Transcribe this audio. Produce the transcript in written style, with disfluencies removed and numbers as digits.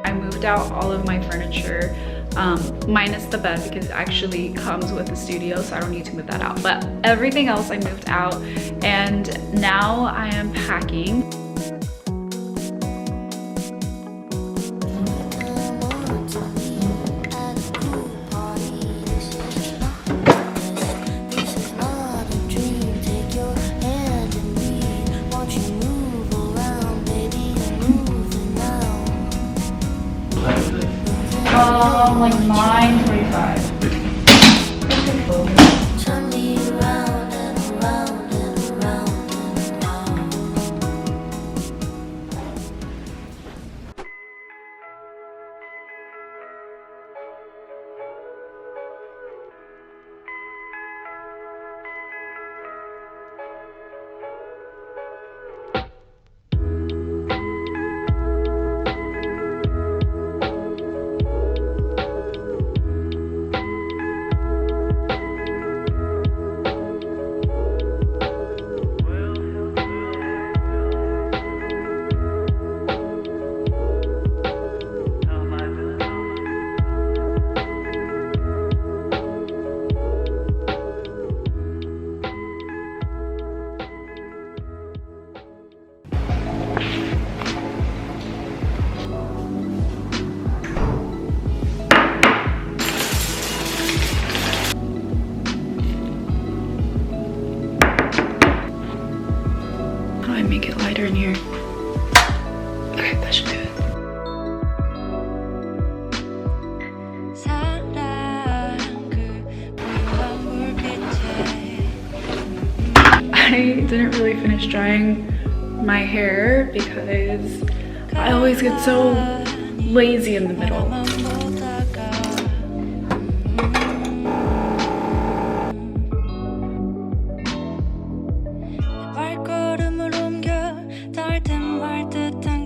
I moved out all of my furniture, minus the bed because it actually comes with the studio, so I don't need to move that out. But everything else I moved out, and now I am packing. Like 9:45. Make it lighter in here. Okay, that should do it. I didn't really finish drying my hair because I always get so lazy in the middle. 발걸음을 옮겨 닿을 땐 말 듯한